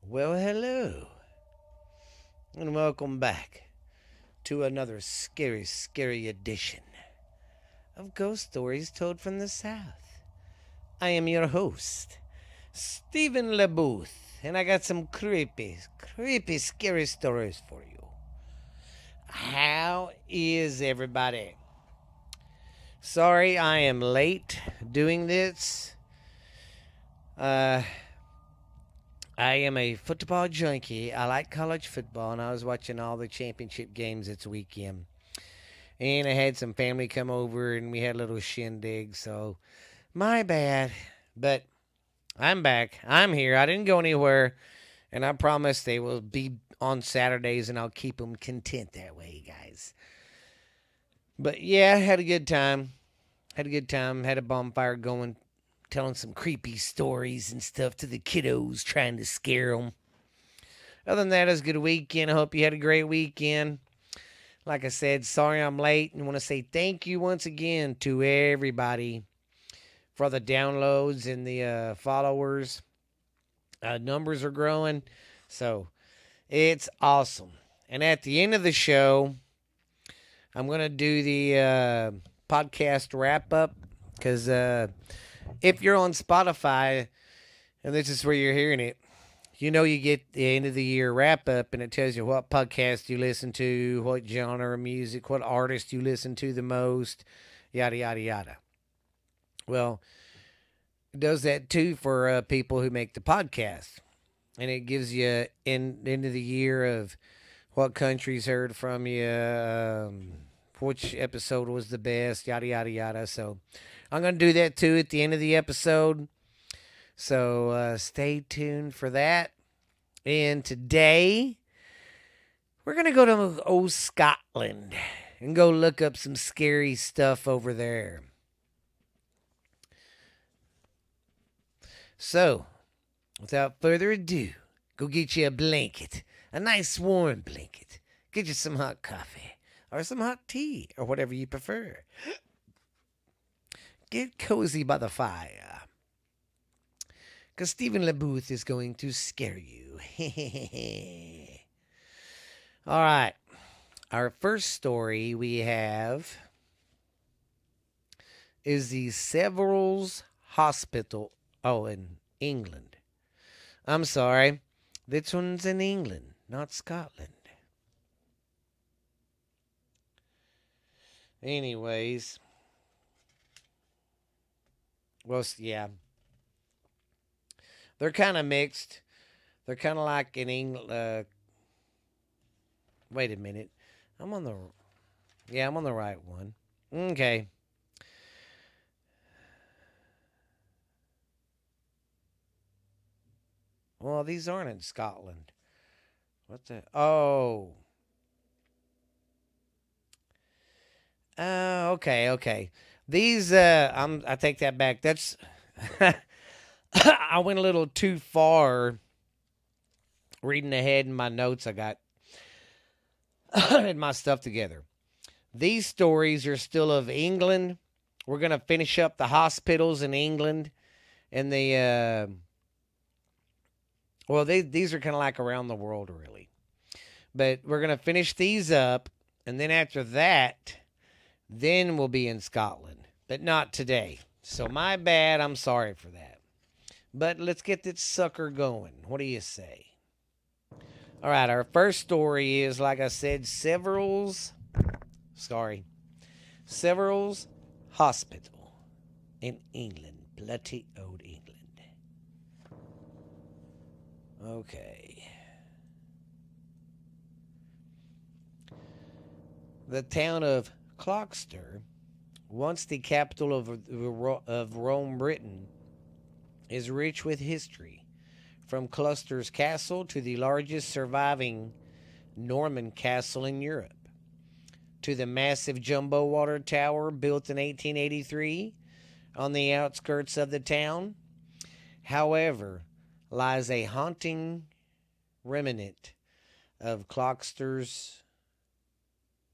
Well, hello, and welcome back to another scary edition of Ghost Stories Told from the South. I am your host, Stephen LeBooth, and I got some creepy, scary stories for you. How is everybody? Sorry I am late doing this. I am a football junkie. I like college football, and I was watching all the championship games this weekend. And I had some family come over, and we had a little shindig, so my bad. But I'm back. I'm here. I didn't go anywhere, and I promise they will be on Saturdays, and I'll keep them content that way, guys. But yeah, had a good time. Had a bonfire going, telling some creepy stories and stuff to the kiddos, trying to scare them. Other than that, it was a good weekend. I hope you had a great weekend. Like I said, sorry I'm late, and want to say thank you once again to everybody for the downloads and the followers. Numbers are growing, so it's awesome. And at the end of the show, I'm going to do the podcast wrap-up, because if you're on Spotify, and this is where you're hearing it, you know you get the end of the year wrap up, and it tells you what podcast you listen to, what genre of music, what artist you listen to the most, yada, yada, yada. Well, it does that too for people who make the podcast. And it gives you end of the year of what countries heard from you, which episode was the best, yada, yada, yada. So I'm going to do that too at the end of the episode. So stay tuned for that. And today, we're going to go to old Scotland and go look up some scary stuff over there. So, without further ado, go get you a blanket, a nice warm blanket. Get you some hot coffee or some hot tea or whatever you prefer. Get cozy by the fire, because Stephen LeBooth is going to scare you. All right. Our first story we have is the Severals Hospital. Oh, in England. I'm sorry. This one's in England, not Scotland. Anyways. Well, yeah. They're kind of mixed. They're kind of like in England. Wait a minute. I'm on the right one. Okay. Well, these aren't in Scotland. What the? Oh. Okay. These, I take that back. That's, I went a little too far reading ahead in my notes. I got had my stuff together. These stories are still of England. We're going to finish up the hospitals in England and the, these are kind of like around the world, really. But we're going to finish these up, and then after that, then we'll be in Scotland. But not today. So my bad, I'm sorry for that. But let's get this sucker going. What do you say? All right, our first story is, like I said, Severals Hospital in England. Bloody old England. Okay. The town of Clockster, once the capital of Rome, Britain, is rich with history. From Gloucester's castle to the largest surviving Norman castle in Europe, to the massive jumbo water tower built in 1883 on the outskirts of the town, however, lies a haunting remnant of Clockster's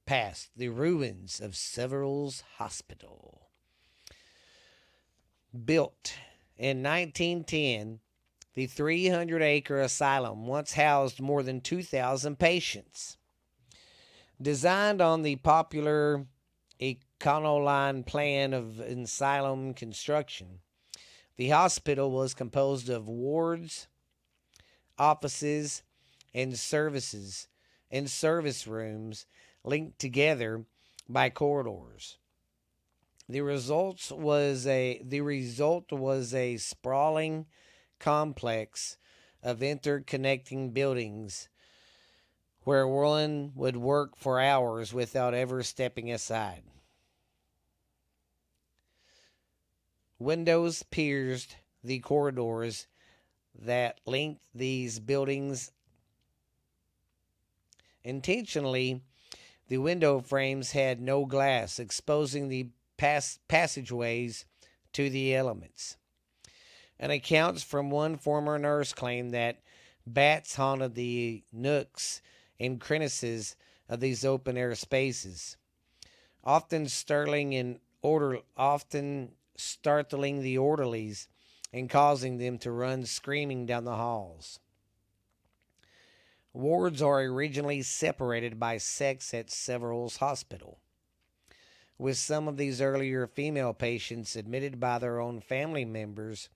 past, the ruins of Severals Hospital. Built in 1910, The 300-acre asylum once housed more than 2,000 patients. Designed on the popular Econoline plan of asylum construction, the hospital was composed of wards, offices, and services and service rooms linked together by corridors. The result was a sprawling complex of interconnecting buildings where one would work for hours without ever stepping aside. Windows pierced the corridors that linked these buildings. Intentionally, the window frames had no glass, exposing the passageways to the elements. An account from one former nurse claimed that bats haunted the nooks and crevices of these open air spaces, often startling the orderlies and causing them to run screaming down the halls. Wards are originally separated by sex at Severals Hospital, with some of these earlier female patients admitted by their own family members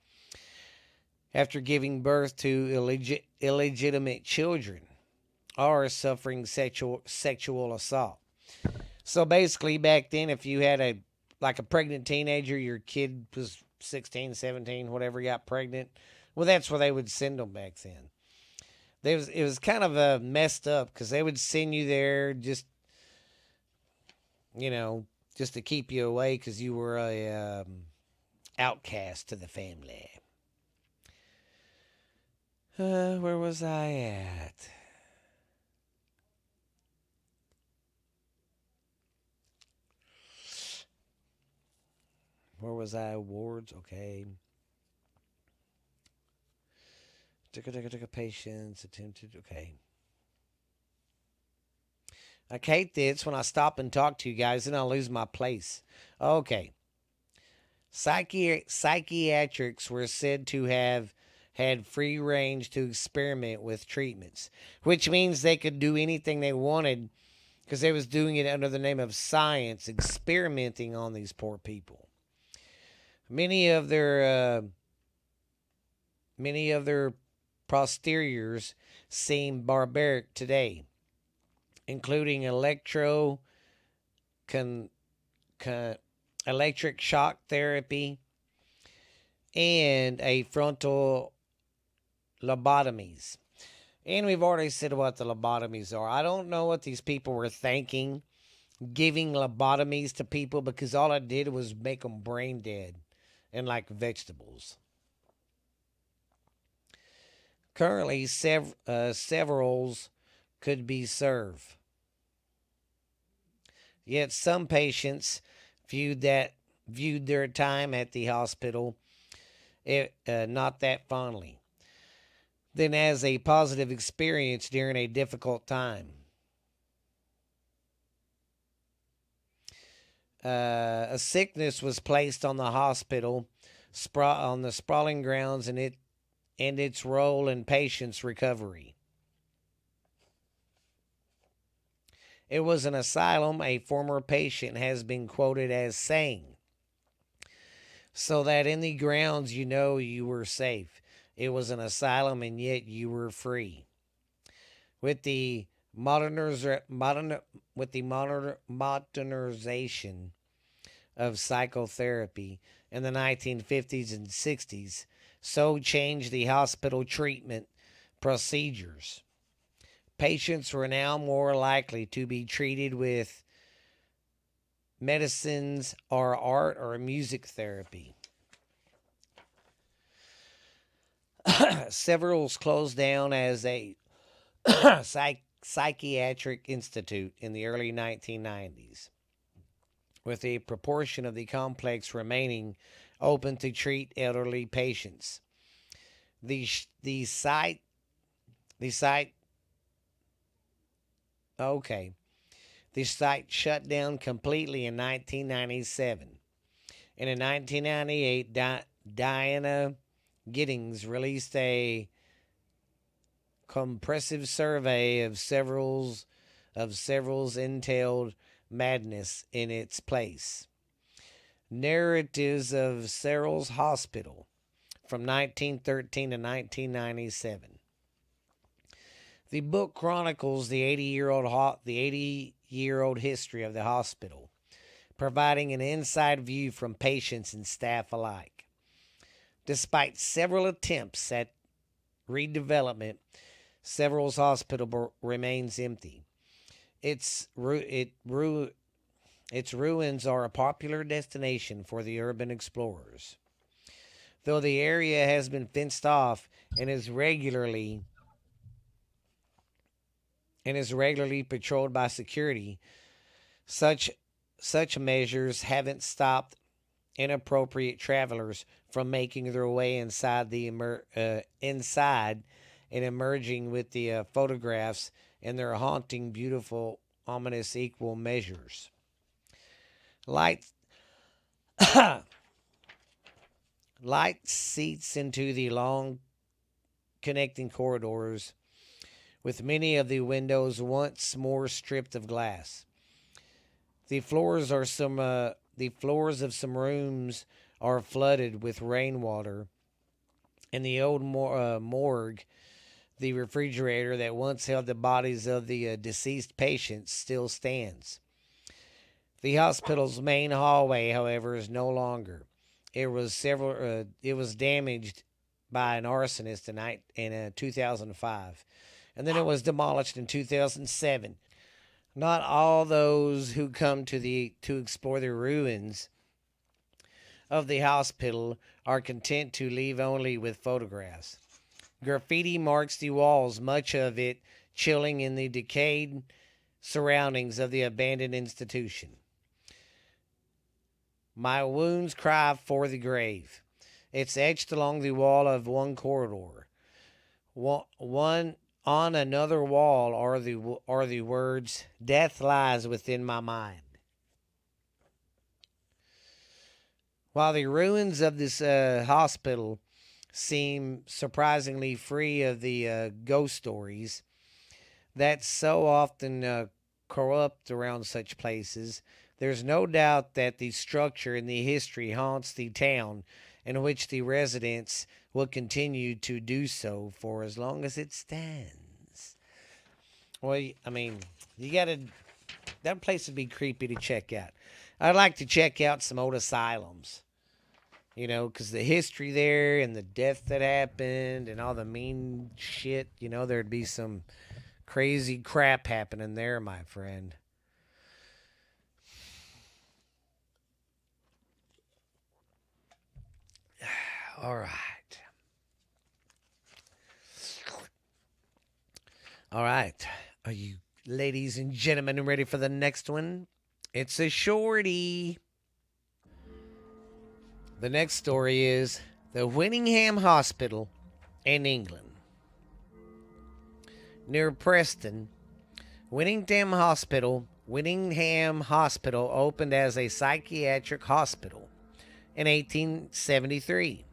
after giving birth to illegitimate children or suffering sexual assault. So basically, back then, if you had a pregnant teenager, your kid was 16, 17, whatever, got pregnant, well, that's where they would send them back then. It was kind of messed up because they would send you there just to keep you away because you were a outcast to the family. Where was I at? Where was I? Wards, okay. Took a patience, attempted, okay. I hate this when I stop and talk to you guys and I lose my place. Okay. Psychiatrics were said to have had free range to experiment with treatments, which means they could do anything they wanted because they was doing it under the name of science, experimenting on these poor people. Many of their posteriors seem barbaric today, including electric shock therapy and a frontal lobotomies. And we've already said what the lobotomies are. I don't know what these people were thinking, giving lobotomies to people, because all it did was make them brain dead and like vegetables. Currently, severals could be served. Yet some patients viewed their time at the hospital not that fondly, then as a positive experience during a difficult time. A sickness was placed on the hospital on the sprawling grounds and its role in patients' recovery. It was an asylum, a former patient has been quoted as saying, so that in the grounds you were safe. It was an asylum and yet you were free. With the modernization of psychotherapy in the 1950s and 60s, so changed the hospital treatment procedures. Patients were now more likely to be treated with medicines or art or music therapy. Several closed down as a psychiatric institute in the early 1990s, with a proportion of the complex remaining open to treat elderly patients. The site shut down completely in 1997. And in 1998, Giddings released a comprehensive survey of several's entailed madness in its place. Narratives of Several's Hospital from 1913 to 1997. The book chronicles the 80-year-old history of the hospital, providing an inside view from patients and staff alike. Despite several attempts at redevelopment, Several's Hospital remains empty. Its ruins are a popular destination for the urban explorers. Though the area has been fenced off and is regularly patrolled by security, such measures haven't stopped inappropriate travelers from making their way inside and emerging with the photographs and their haunting, beautiful, ominous equal measures. Light seeps into the long connecting corridors, with many of the windows once more stripped of glass. The floors of some rooms are flooded with rainwater. In the old morgue, the refrigerator that once held the bodies of the deceased patients still stands. The hospital's main hallway, however, is no longer. It was damaged by an arsonist in 2005, and then it was demolished in 2007. Not all those who come to explore the ruins of the hospital are content to leave only with photographs. Graffiti marks the walls, much of it chilling in the decayed surroundings of the abandoned institution. My wounds cry for the grave. It's etched along the wall of one corridor. On another wall are the words, "Death lies within my mind." While the ruins of this hospital seem surprisingly free of the ghost stories that so often corrupt around such places, there's no doubt that the structure and the history haunts the town, in which the residents will continue to do so for as long as it stands. Well, I mean, that place would be creepy to check out. I'd like to check out some old asylums, because the history there and the death that happened and all the mean shit, there'd be some crazy crap happening there, my friend. All right. All right. Are you ladies and gentlemen ready for the next one? It's a shorty. The next story is the Whittingham Hospital in England. Near Preston, Whittingham Hospital opened as a psychiatric hospital in 1873.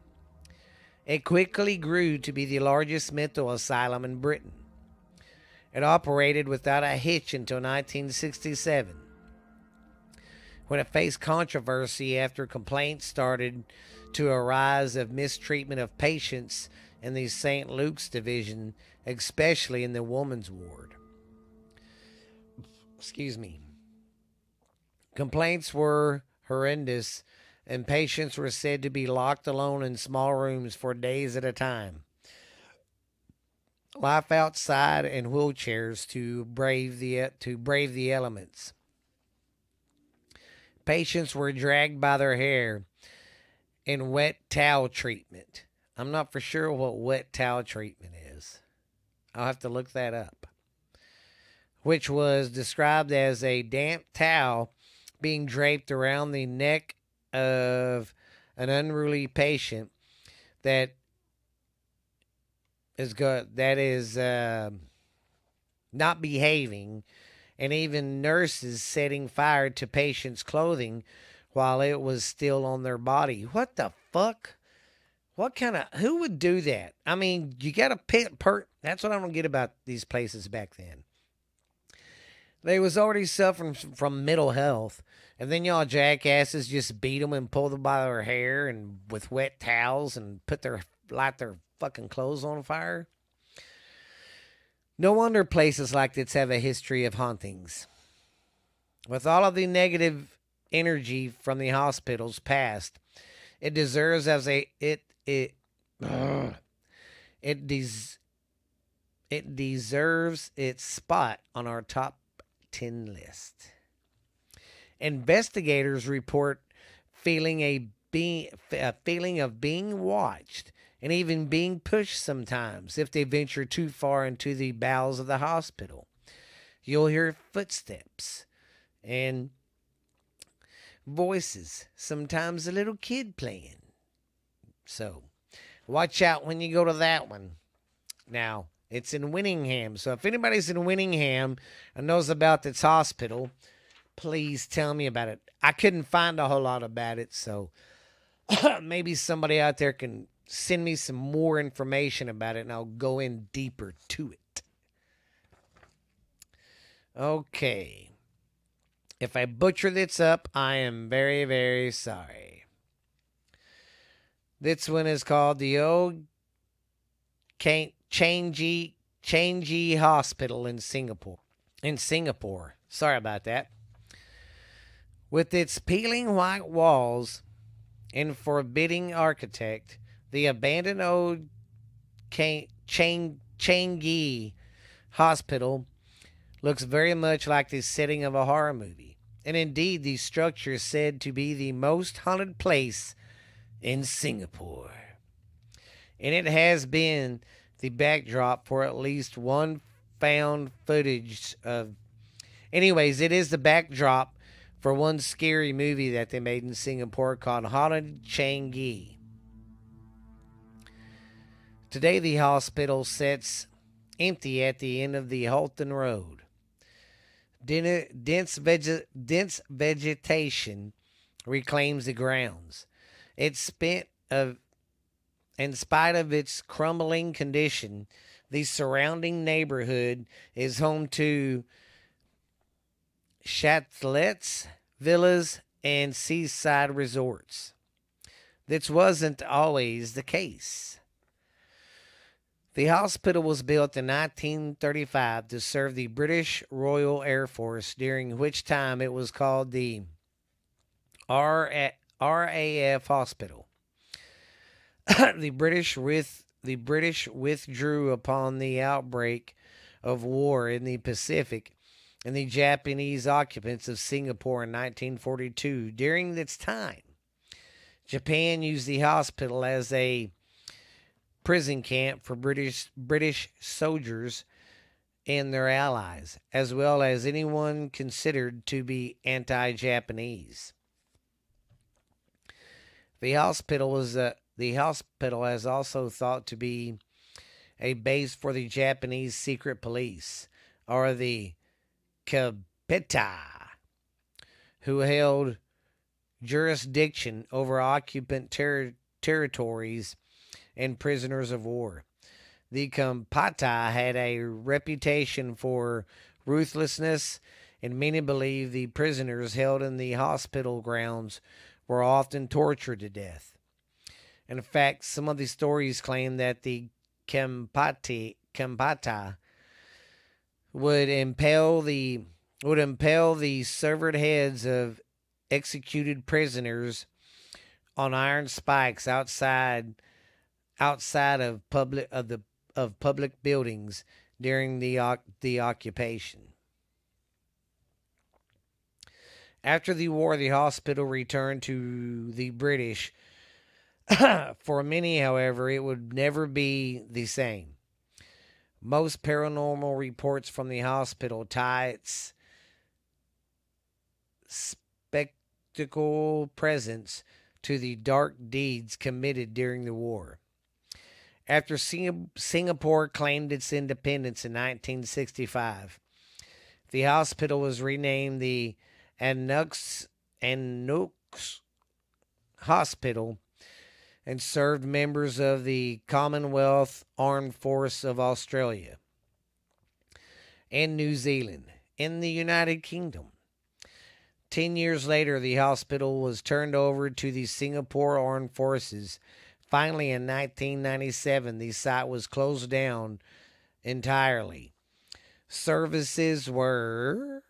It quickly grew to be the largest mental asylum in Britain. It operated without a hitch until 1967, when it faced controversy after complaints started to arise of mistreatment of patients in the St. Luke's division, especially in the women's ward. Excuse me. Complaints were horrendous, and patients were said to be locked alone in small rooms for days at a time. Life outside and wheelchairs to brave the elements. Patients were dragged by their hair in wet towel treatment. I'm not for sure what wet towel treatment is. I'll have to look that up. Which was described as a damp towel being draped around the neck of an unruly patient that is not behaving, and even nurses setting fire to patients' clothing while it was still on their body. What the fuck? What kind of who would do that? I mean, you got to pit per. That's what I don't get about these places back then. They was already suffering from mental health, and then y'all jackasses just beat them and pull them by their hair and with wet towels and light their fucking clothes on fire. No wonder places like this have a history of hauntings. With all of the negative energy from the hospital's past, it deserves as a it des, it deserves its spot on our top 10 list. Investigators report a feeling of being watched and even being pushed sometimes if they venture too far into the bowels of the hospital. You'll hear footsteps and voices, sometimes a little kid playing. So, watch out when you go to that one. Now, it's in Whittingham. So, if anybody's in Whittingham and knows about this hospital, please tell me about it. I couldn't find a whole lot about it, so maybe somebody out there can send me some more information about it and I'll go in deeper to it. Okay. If I butcher this up, I am very, very sorry. This one is called the old Changi Hospital in Singapore. Sorry about that. With its peeling white walls and forbidding architect, the abandoned old Changi Hospital looks very much like the setting of a horror movie. And indeed, the structure is said to be the most haunted place in Singapore. And it has been the backdrop for at least one found footage of. Anyways, it is the backdrop for one scary movie that they made in Singapore called Haunted Changi. Today, the hospital sits empty at the end of the Halton Road. Dense vegetation reclaims the grounds. In spite of its crumbling condition, the surrounding neighborhood is home to chalets, villas, and seaside resorts. This wasn't always the case. The hospital was built in 1935 to serve the British Royal Air Force, during which time it was called the RAF Hospital. The British withdrew upon the outbreak of war in the Pacific and the Japanese occupants of Singapore in 1942. During this time, Japan used the hospital as a prison camp for British soldiers and their allies, as well as anyone considered to be anti-Japanese. The hospital is also thought to be a base for the Japanese secret police, or the Kapita, who held jurisdiction over occupant territories and prisoners of war. The Kapita had a reputation for ruthlessness, and many believe the prisoners held in the hospital grounds were often tortured to death. In fact, some of the stories claim that the Kapita would impale the severed heads of executed prisoners on iron spikes outside of public buildings during the occupation. After the war, the hospital returned to the British. For many, however, it would never be the same. Most paranormal reports from the hospital tie its spectacle presence to the dark deeds committed during the war. After Singapore claimed its independence in 1965, the hospital was renamed the Pennhurst Hospital and served members of the Commonwealth Armed Force of Australia and New Zealand in the United Kingdom. 10 years later, the hospital was turned over to the Singapore Armed Forces. Finally, in 1997, the site was closed down entirely. Services were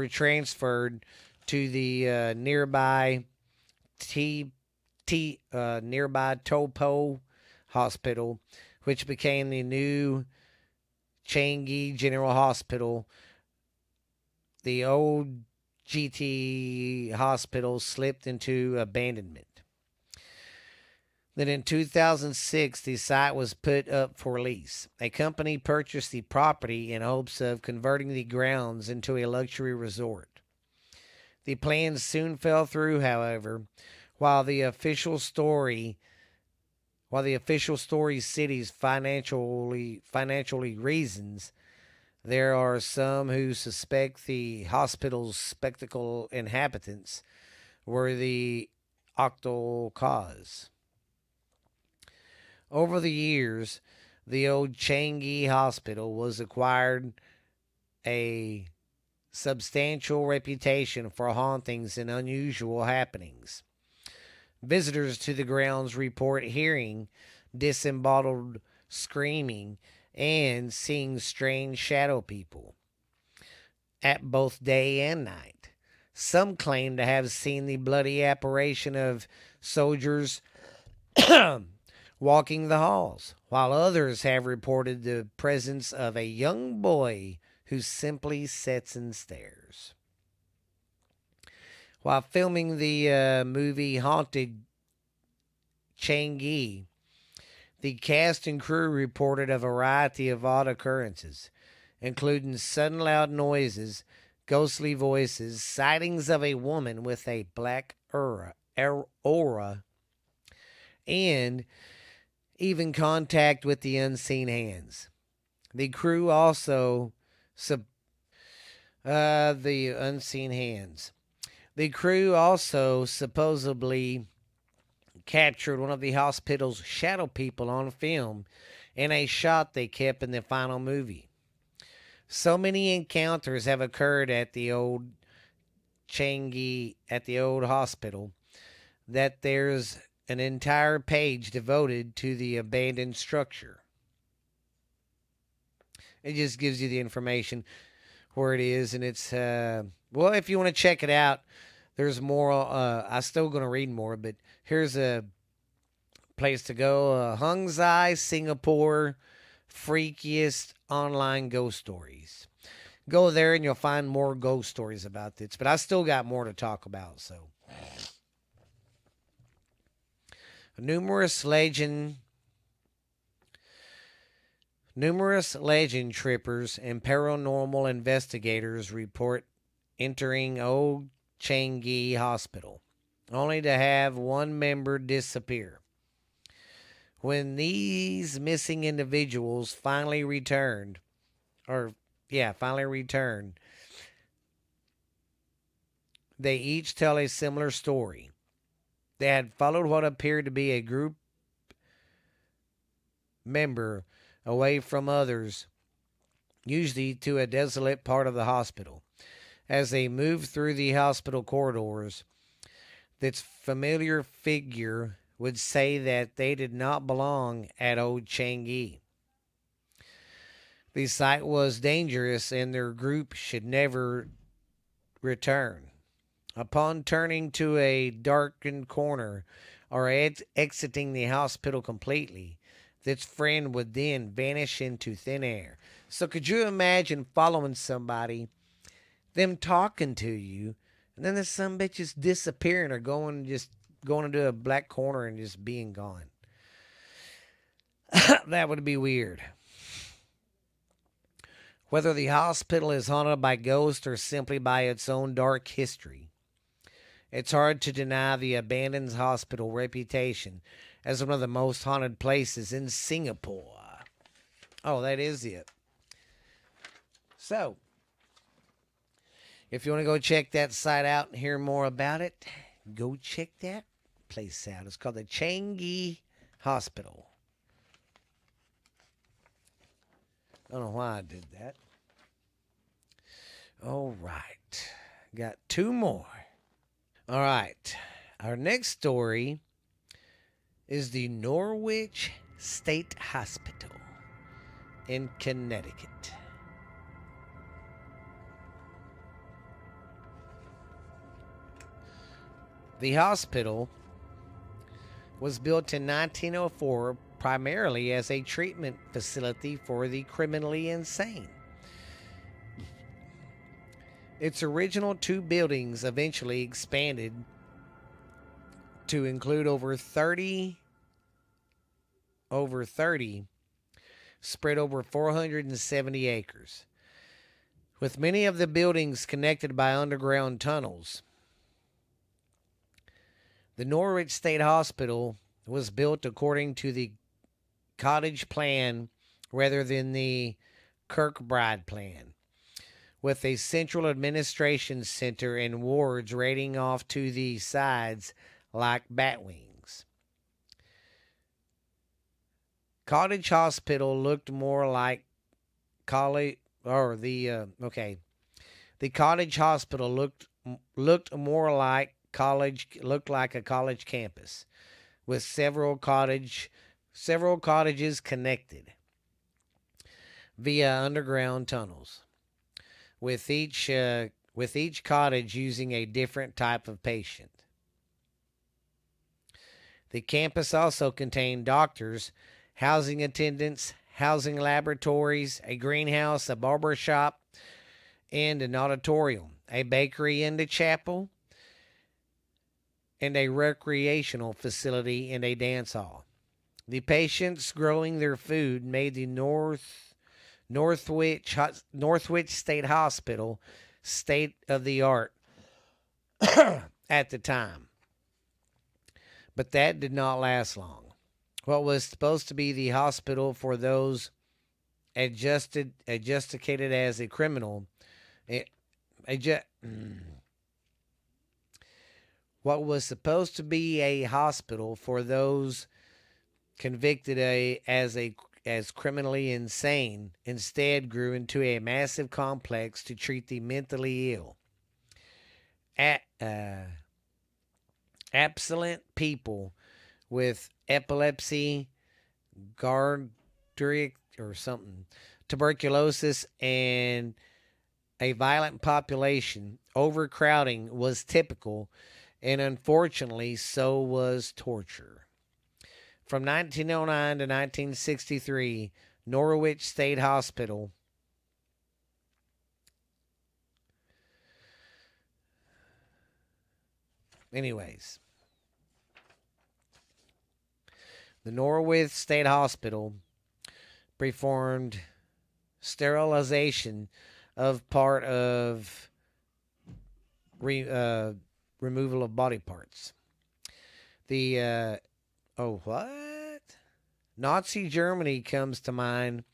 transferred to the nearby Topo Hospital, which became the new Changi General Hospital. The old GT Hospital slipped into abandonment. Then in 2006, the site was put up for lease. A company purchased the property in hopes of converting the grounds into a luxury resort. The plans soon fell through, however, while the official story cites financially reasons. There are some who suspect the hospital's spectacle inhabitants were the actual cause. Over the years, the old Changi Hospital was acquired a substantial reputation for hauntings and unusual happenings. Visitors to the grounds report hearing disembodied screaming and seeing strange shadow people at both day and night. Some claim to have seen the bloody apparition of soldiers walking the halls, while others have reported the presence of a young boy who simply sits and stares. While filming the movie Haunted Changi, the cast and crew reported a variety of odd occurrences, including sudden loud noises, ghostly voices, sightings of a woman with a black aura, and even contact with the unseen hands. The crew also supposedly captured one of the hospital's shadow people on film in a shot they kept in the final movie. So many encounters have occurred at the old hospital that there's an entire page devoted to the abandoned structure. It just gives you the information where it is, and it's if you want to check it out, there's more. I'm still going to read more, but here's a place to go. Hung Zai, Singapore, freakiest online ghost stories. Go there and you'll find more ghost stories about this. But I still got more to talk about. So, numerous legend trippers and paranormal investigators report entering Old Changi Hospital, only to have one member disappear. When these missing individuals finally returned, they each tell a similar story. They had followed what appeared to be a group member away from others, usually to a desolate part of the hospital. As they moved through the hospital corridors, this familiar figure would say that they did not belong at Old Changi. The site was dangerous and their group should never return. Upon turning to a darkened corner or exiting the hospital completely, this friend would then vanish into thin air. So could you imagine following somebody, them talking to you, and then there's some bitches disappearing or going into a black corner and just being gone? That would be weird. Whether the hospital is haunted by ghosts or simply by its own dark history, it's hard to deny the abandoned hospital reputation as one of the most haunted places in Singapore. Oh, that is it. So, if you want to go check that site out and hear more about it, Go check that place out. It's called the Changi Hospital. I don't know why I did that. All right. Got two more. All right. Our next story is the Norwich State Hospital in Connecticut. The hospital was built in 1904 primarily as a treatment facility for the criminally insane. Its original two buildings eventually expanded to include over 30 spread over 470 acres, with many of the buildings connected by underground tunnels. The Norwich State Hospital was built according to the cottage plan rather than the Kirkbride plan, with a central administration center and wards rating off to the sides like bat wings. Cottage Hospital looked more like college, or the Cottage Hospital looked more like a college campus with several cottages connected via underground tunnels, with each cottage using a different type of patient. The campus also contained doctors, housing attendants, housing laboratories, a greenhouse, a barber shop, and an auditorium, a bakery and a chapel, and a recreational facility and a dance hall. The patients growing their food made the Norwich State Hospital state of the art at the time. But that did not last long. What was supposed to be the hospital for those adjudicated as a criminal, what was supposed to be a hospital for those convicted as criminally insane instead grew into a massive complex to treat the mentally ill. Absent people with epilepsy, tuberculosis, and a violent population. Overcrowding was typical, and unfortunately, so was torture. From 1909 to 1963, Norwich State Hospital the Norwich State Hospital performed sterilization of part of removal of body parts. Nazi Germany comes to mind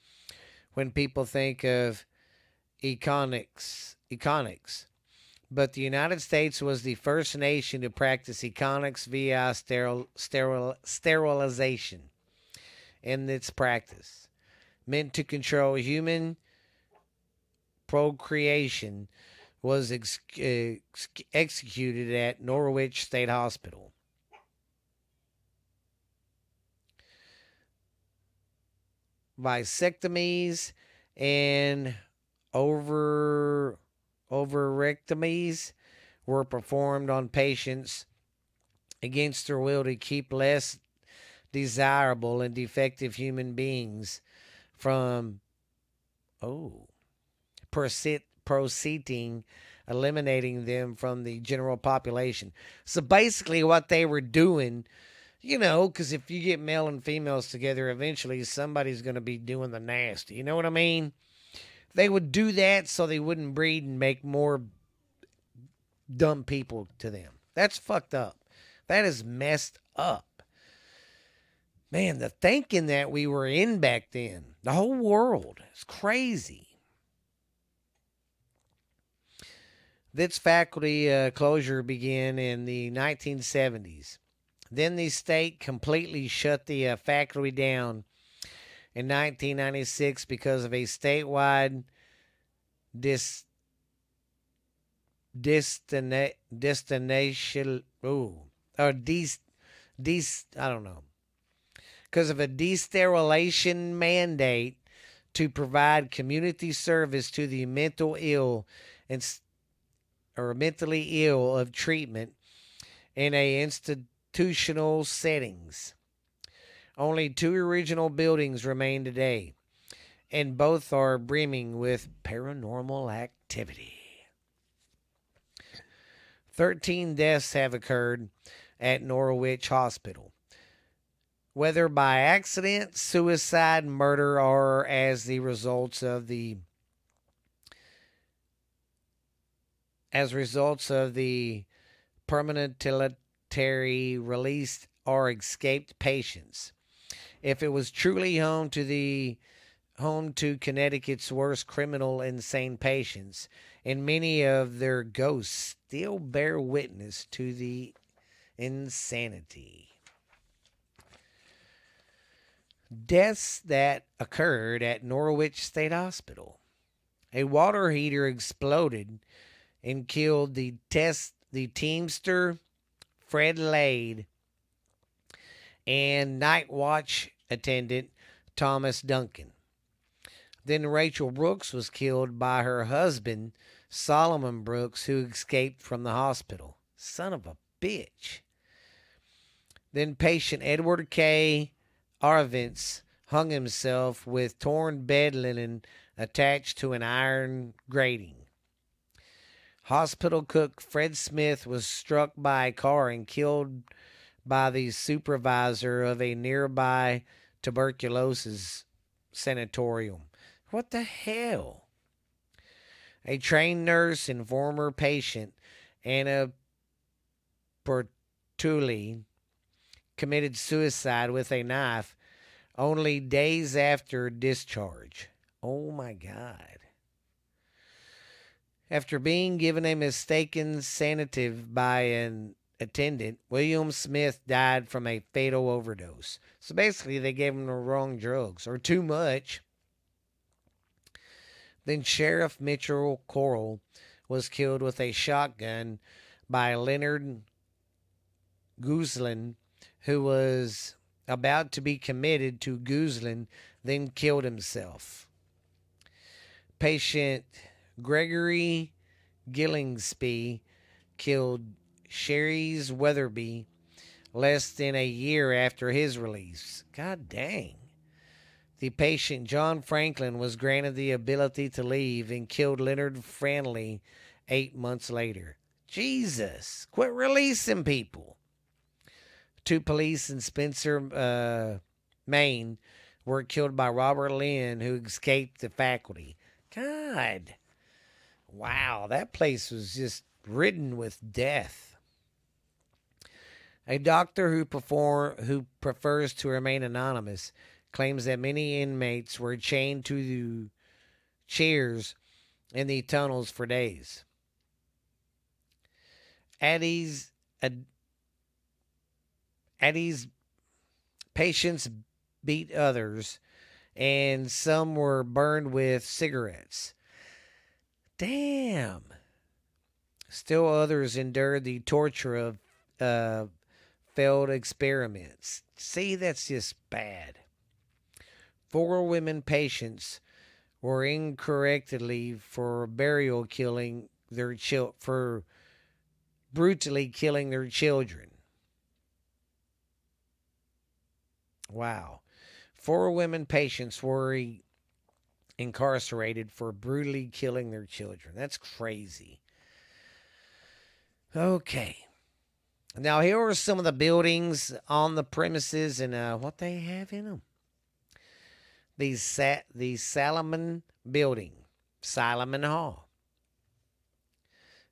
when people think of econics. But the United States was the first nation to practice econics via sterilization. In its practice, meant to control human procreation, was executed at Norwich State Hospital. Vasectomies and ovarectomies were performed on patients against their will to keep less desirable and defective human beings from proceeding, eliminating them from the general population. So basically what they were doing, because if you get male and females together, eventually somebody's going to be doing the nasty. You know what I mean? They would do that so they wouldn't breed and make more dumb people to them. That's fucked up. That is messed up. Man, the thinking that we were in back then, the whole world, is crazy. This faculty closure began in the 1970s. Then the state completely shut the faculty down in 1996 because of a statewide dis, destination. Ooh, or I don't know. Because of a desterilization mandate to provide community service to the mental ill and or mentally ill of treatment in a institutional settings. Only two original buildings remain today, and both are brimming with paranormal activity. 13 deaths have occurred at Norwich Hospital, whether by accident, suicide, murder, or as the results of the permanently released or escaped patients. If it was truly home to Connecticut's worst criminal insane patients, and many of their ghosts still bear witness to the insanity. Deaths that occurred at Norwich State Hospital. A water heater exploded and killed the teamster Fred Lade and night watch attendant Thomas Duncan. Then Rachel Brooks was killed by her husband Solomon Brooks, who escaped from the hospital. Son of a bitch. Then patient Edward K. Arvintz hung himself with torn bed linen attached to an iron grating. Hospital cook Fred Smith was struck by a car and killed by the supervisor of a nearby tuberculosis sanatorium. What the hell? A trained nurse and former patient, Anna Bertulli, committed suicide with a knife only days after discharge. Oh my God. After being given a mistaken sedative by an attendant, William Smith died from a fatal overdose. So basically, they gave him the wrong drugs, or too much. Then Sheriff Mitchell Coral was killed with a shotgun by Leonard Guzlin, who was about to be committed to Guzlin, then killed himself. Patient Gregory Gillespie killed Sherry's Weatherby less than a year after his release. God dang. The patient John Franklin was granted the ability to leave and killed Leonard Franley 8 months later. Jesus, quit releasing people. Two police in Spencer, Maine were killed by Robert Lynn, who escaped the faculty. God. Wow, that place was just ridden with death. A doctor who prefers to remain anonymous claims that many inmates were chained to the chairs in the tunnels for days. Addie's patients beat others, and some were burned with cigarettes. Damn. Still others endured the torture of failed experiments. See, that's just bad. 4 women patients were incorrectly for brutally killing their children. Wow. 4 women patients were incarcerated for brutally killing their children. That's crazy. Okay. Now, here are some of the buildings on the premises and what they have in them. The Salomon Building, Solomon Hall.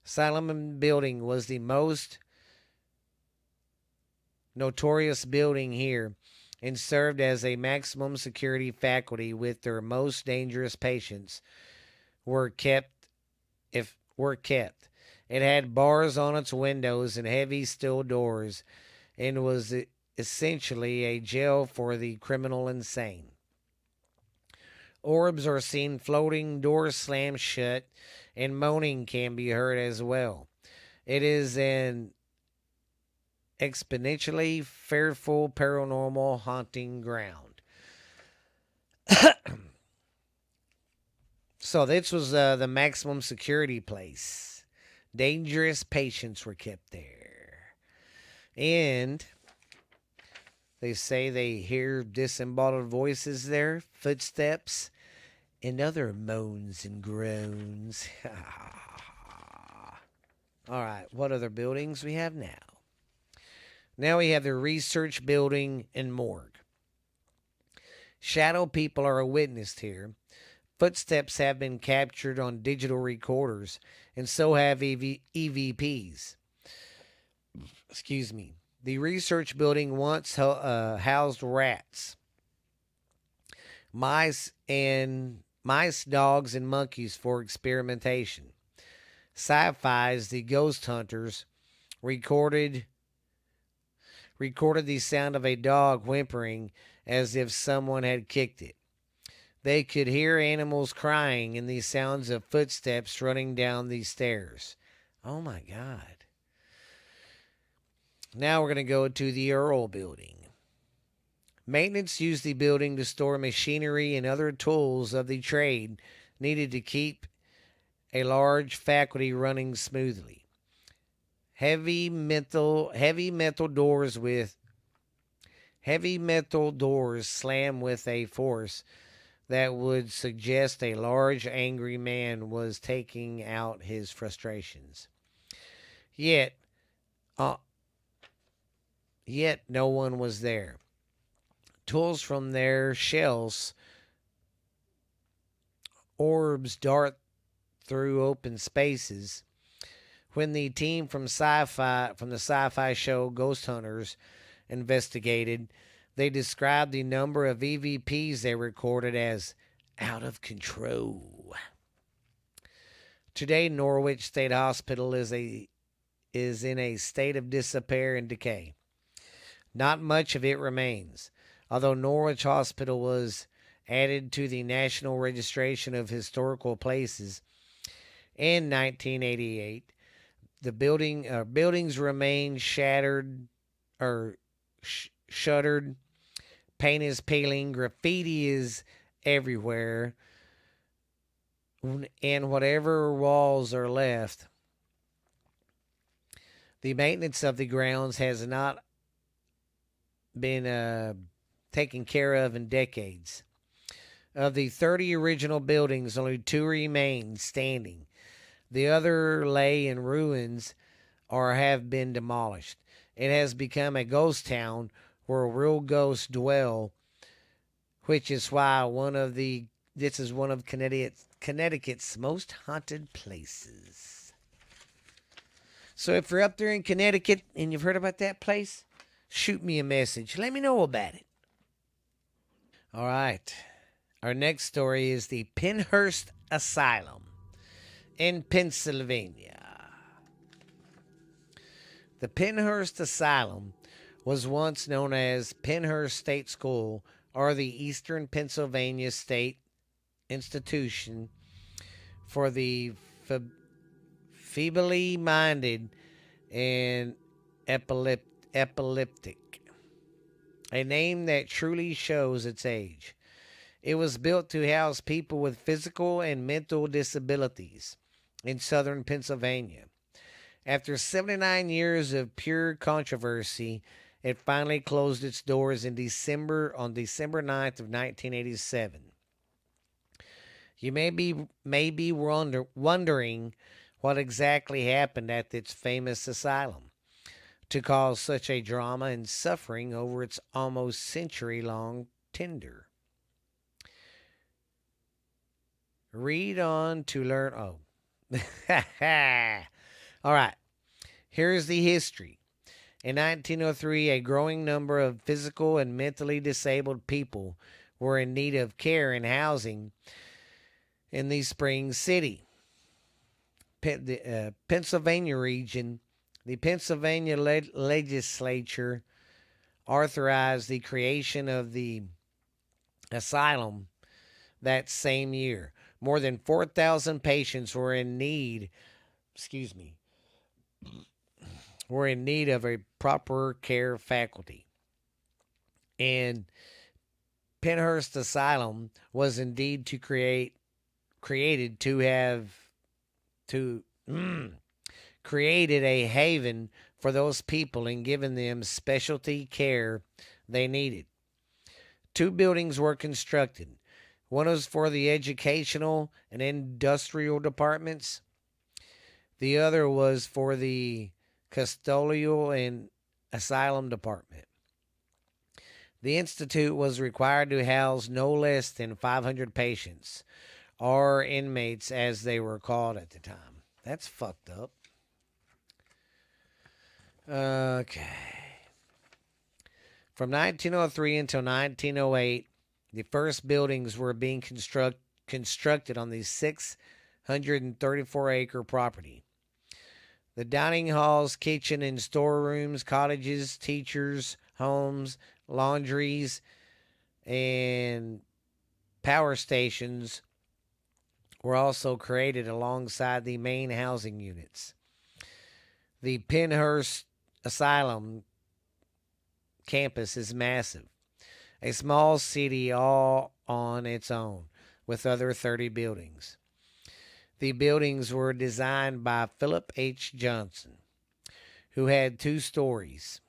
Solomon Building was the most notorious building here and served as a maximum security faculty with their most dangerous patients were kept. It had bars on its windows and heavy steel doors, and was essentially a jail for the criminal insane. Orbs are seen floating, doors slam shut, and moaning can be heard as well. It is an exponentially fearful paranormal haunting ground. So this was the maximum security place. Dangerous patients were kept there. And they say they hear disembodied voices there, footsteps, and other moans and groans. All right, what other buildings we have now? Now we have the research building and morgue. Shadow people are witnessed here. Footsteps have been captured on digital recorders, and so have EVPs. Excuse me. The research building once housed rats, mice, dogs, and monkeys for experimentation. Sci-fi's The Ghost Hunters recorded the sound of a dog whimpering as if someone had kicked it. They could hear animals crying and the sounds of footsteps running down the stairs. Oh my God. Now we're going to go to the Earl Building. Maintenance used the building to store machinery and other tools of the trade needed to keep a large faculty running smoothly. Heavy metal doors slam with a force that would suggest a large angry man was taking out his frustrations. Yet no one was there. Tools from their shelves, orbs dart through open spaces. When the team from the sci-fi show Ghost Hunters investigated, they described the number of EVPs they recorded as out of control. Today, Norwich State Hospital is in a state of disrepair and decay. Not much of it remains, although Norwich Hospital was added to the National Registration of Historical Places in 1988. The buildings remain shuttered. Paint is peeling. Graffiti is everywhere. And whatever walls are left, the maintenance of the grounds has not been taken care of in decades. Of the 30 original buildings, only 2 remain standing. The other lay in ruins or have been demolished. It has become a ghost town where real ghosts dwell, which is why this is one of Connecticut's most haunted places. So if you're up there in Connecticut and you've heard about that place, shoot me a message. Let me know about it. All right. Our next story is the Pennhurst Asylum in Pennsylvania. The Pennhurst Asylum was once known as Pennhurst State School or the Eastern Pennsylvania State Institution for the feebly minded and epileptic, a name that truly shows its age. It was built to house people with physical and mental disabilities in southern Pennsylvania. After 79 years of pure controversy, it finally closed its doors on December 9th of 1987. You may be wondering what exactly happened at its famous asylum to cause such a drama and suffering over its almost century-long tenure. Read on to learn. Oh. All right. Here's the history. In 1903, a growing number of physical and mentally disabled people were in need of care and housing in the Spring City. Pennsylvania region, the Pennsylvania legislature authorized the creation of the asylum that same year. More than 4,000 patients were in need, excuse me, were in need of a proper care faculty. And Pennhurst Asylum was indeed created to have to created a haven for those people and given them specialty care they needed. Two buildings were constructed. One was for the educational and industrial departments. The other was for the custodial and asylum department. The institute was required to house no less than 500 patients, or inmates as they were called at the time. That's fucked up. Okay. From 1903 until 1908, the first buildings were being constructed on the 634-acre property. The dining halls, kitchen, and storerooms, cottages, teachers' homes, laundries, and power stations were also created alongside the main housing units. The Pennhurst Asylum campus is massive, a small city all on its own, with other 30 buildings. The buildings were designed by Philip H. Johnson, who had 2 stories,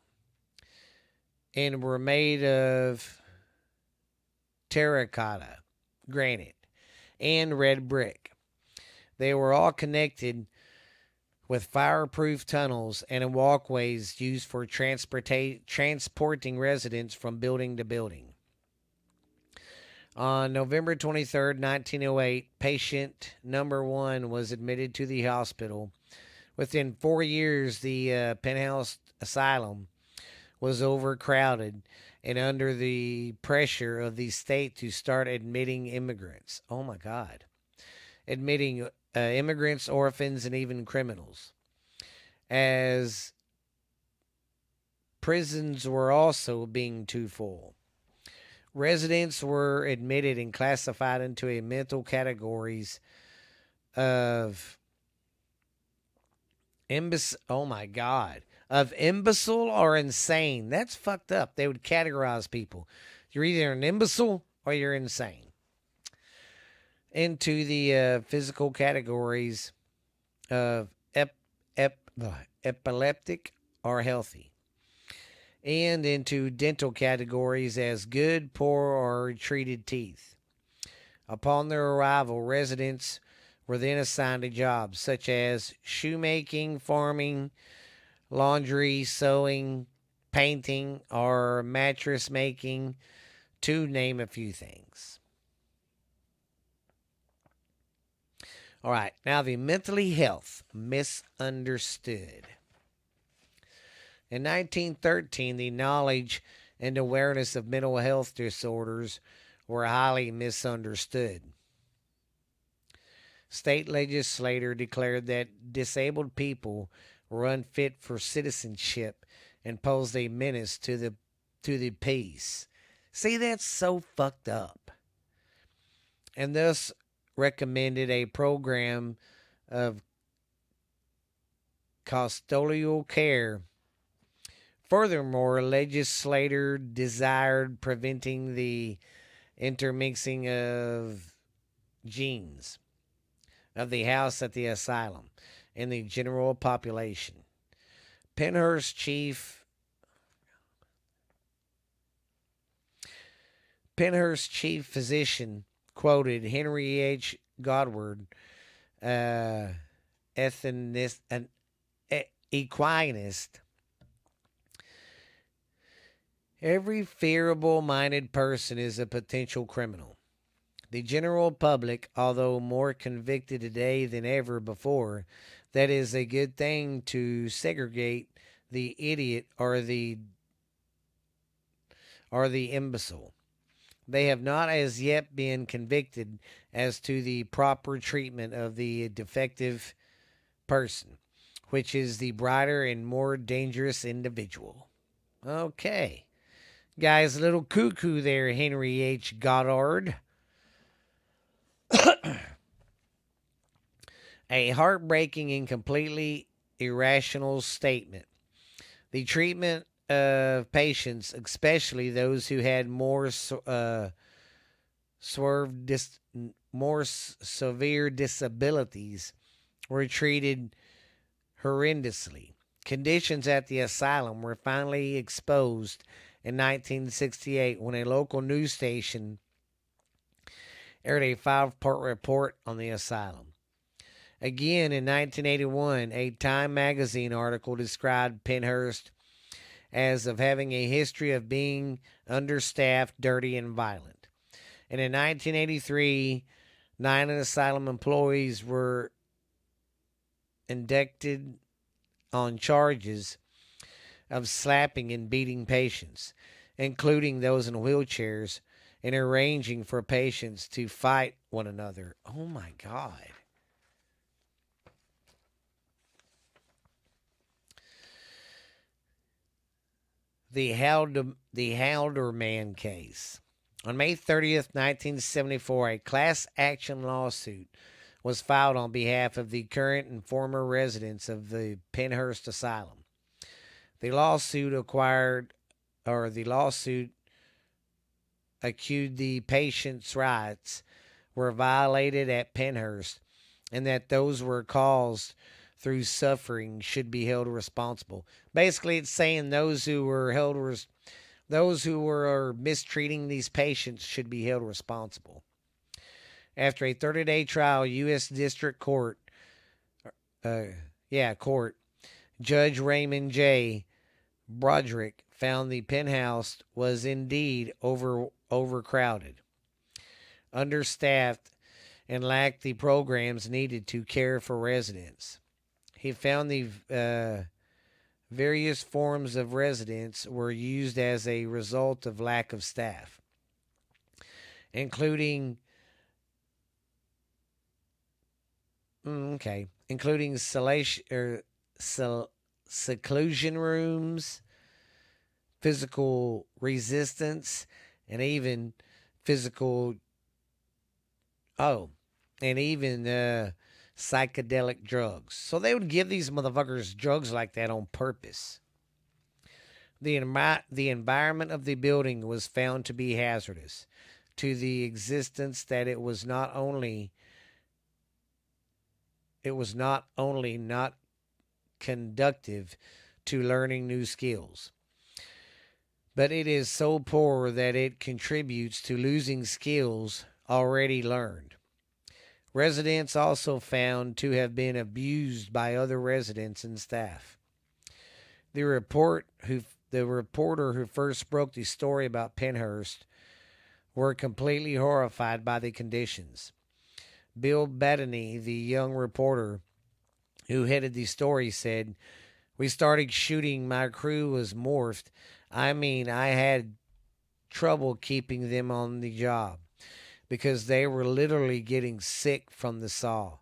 and were made of terracotta, granite, and red brick. They were all connected with fireproof tunnels and walkways used for transporting residents from building to building. On November 23rd, 1908, patient number 1 was admitted to the hospital. Within 4 years, the Pennhurst Asylum was overcrowded and under the pressure of the state to start admitting immigrants. Oh my God. Admitting immigrants, orphans, and even criminals. As prisons were also being too full. Residents were admitted and classified into a mental categories of of imbecile or insane. That's fucked up. They would categorize people. You're either an imbecile or you're insane. Into the physical categories of epileptic or healthy. And into dental categories as good, poor, or treated teeth. Upon their arrival, residents were then assigned to jobs such as shoemaking, farming, laundry, sewing, painting, or mattress making, to name a few things. All right, now the mentally health misunderstood. In 1913, the knowledge and awareness of mental health disorders were highly misunderstood. State legislature declared that disabled people were unfit for citizenship and posed a menace to the peace. See, that's so fucked up. And thus recommended a program of custodial care. Furthermore, legislature desired preventing the intermixing of genes of the house at the asylum and the general population. Pennhurst chief physician quoted Henry H. Godward, equinist. Every fearable-minded person is a potential criminal. The general public, although more convicted today than ever before, that is a good thing to segregate the idiot or the imbecile. They have not as yet been convicted as to the proper treatment of the defective person, which is the brighter and more dangerous individual. Okay. Guys, a little cuckoo there, Henry H. Goddard. A heartbreaking and completely irrational statement. The treatment of patients, especially those who had more severe disabilities, were treated horrendously. Conditions at the asylum were finally exposed in 1968 when a local news station aired a 5-part report on the asylum. Again, in 1981, a Time magazine article described Pennhurst as of having a history of being understaffed, dirty, and violent. And in 1983, 9 asylum employees were indicted on charges of slapping and beating patients, including those in wheelchairs, and arranging for patients to fight one another. Oh my God. The Halderman case. On May 30th, 1974, a class action lawsuit was filed on behalf of the current and former residents of the Pennhurst Asylum. The lawsuit accused the patients' rights were violated at Pennhurst, and that those were caused through suffering should be held responsible. Basically, it's saying those who were mistreating these patients should be held responsible. After a 30-day trial, U.S. District Court, Judge Raymond J. Broderick found the penthouse was indeed overcrowded, understaffed, and lacked the programs needed to care for residents. He found the various forms of residence were used as a result of lack of staff, including seclusion rooms, physical resistance, and even psychedelic drugs. So they would give these motherfuckers drugs like that on purpose. The environment of the building was found to be hazardous to the existence that it was not only not conducive to learning new skills, but it is so poor that it contributes to losing skills already learned. Residents also found to have been abused by other residents and staff. The reporter who first broke the story about Pennhurst were completely horrified by the conditions. Bill Bettany, the young reporter who headed the story, said, "We started shooting. My crew was morphed. I mean, I had trouble keeping them on the job because they were literally getting sick from what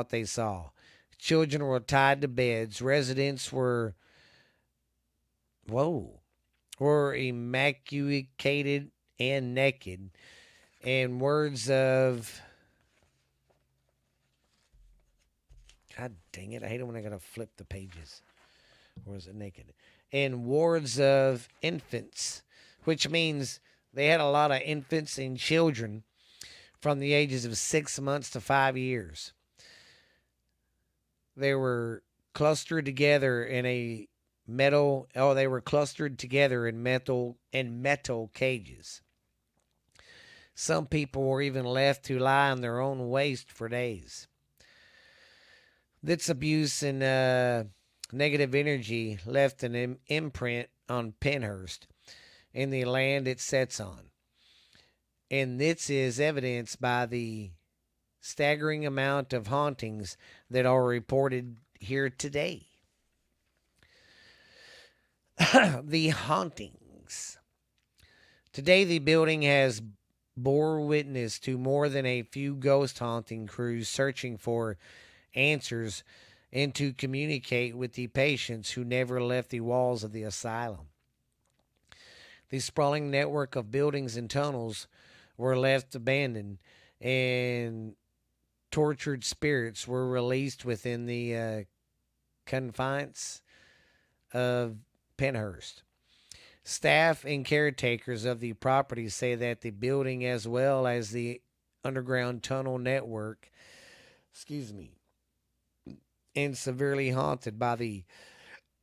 they saw. Children were tied to beds. Residents were emaciated and naked. In words of..." God dang it, I hate it when I gotta flip the pages. Or is it naked? In wards of infants, which means they had a lot of infants and children from the ages of 6 months to 5 years. They were clustered together in metal cages. Some people were even left to lie on their own waste for days. This abuse and negative energy left an imprint on Pennhurst and the land it sits on. And this is evidenced by the staggering amount of hauntings that are reported here today. The hauntings. Today, the building has bore witness to more than a few ghost haunting crews searching for answers and to communicate with the patients who never left the walls of the asylum. The sprawling network of buildings and tunnels were left abandoned, and tortured spirits were released within the confines of Pennhurst. Staff and caretakers of the property say that the building, as well as the underground tunnel network, excuse me, and severely haunted by the,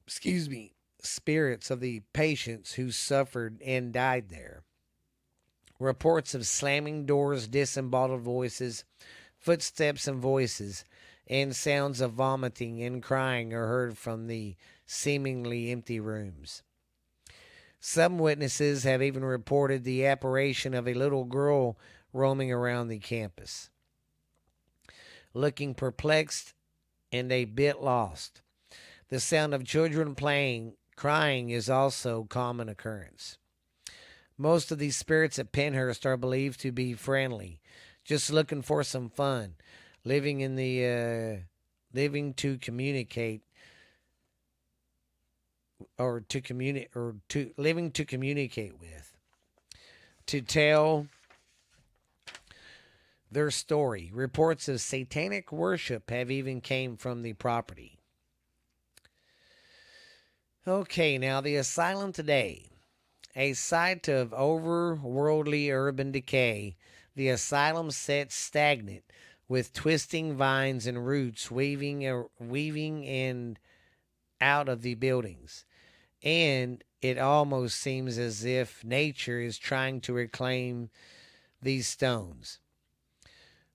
excuse me, spirits of the patients who suffered and died there. Reports of slamming doors, disembodied voices, footsteps and voices, and sounds of vomiting and crying are heard from the seemingly empty rooms. Some witnesses have even reported the apparition of a little girl roaming around the campus, looking perplexed and a bit lost. The sound of children crying is also a common occurrence. Most of these spirits at Pennhurst are believed to be friendly, just looking for some fun, living to communicate living to communicate with, to tell their story. Reports of satanic worship have even came from the property. Okay, now the asylum today. A site of overworldly urban decay, the asylum sits stagnant, with twisting vines and roots weaving and out of the buildings. And it almost seems as if nature is trying to reclaim these stones,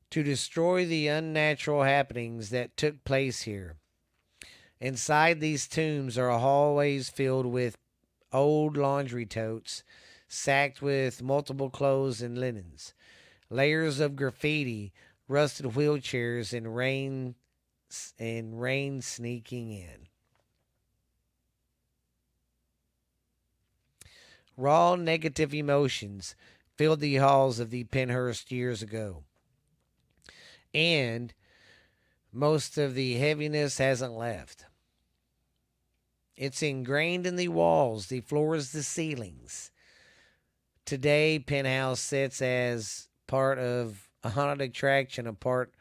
to destroy the unnatural happenings that took place here. Inside these tombs are hallways filled with old laundry totes, sacked with multiple clothes and linens, layers of graffiti, rusted wheelchairs, and rain sneaking in. Raw negative emotions filled the halls of the Pennhurst years ago, and most of the heaviness hasn't left. It's ingrained in the walls, the floors, the ceilings. Today, Penthouse sits as part of a haunted attraction, a part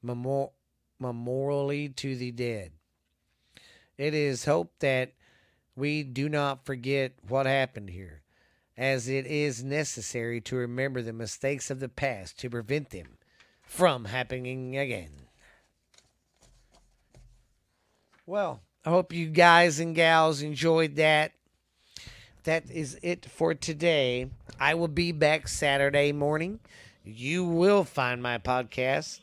memorially to the dead. It is hoped that we do not forget what happened here, as it is necessary to remember the mistakes of the past to prevent them from happening again. Well, I hope you guys and gals enjoyed that. That is it for today. I will be back Saturday morning. You will find my podcast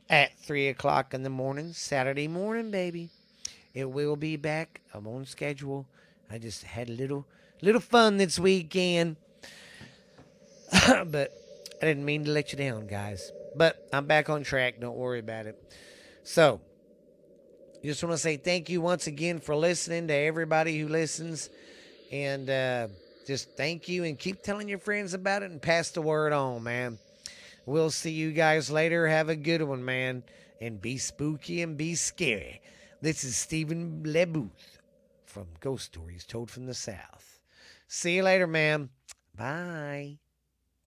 at 3 o'clock in the morning, Saturday morning, baby. It will be back. I'm on schedule. I just had a little fun this weekend. But I didn't mean to let you down, guys. But I'm back on track. Don't worry about it. So, just want to say thank you once again for listening to everybody who listens. And just thank you and keep telling your friends about it and pass the word on, man. We'll see you guys later. Have a good one, man. And be spooky and be scary. This is Stephen LeBooth from Ghost Stories Told from the South. See you later, man. Bye.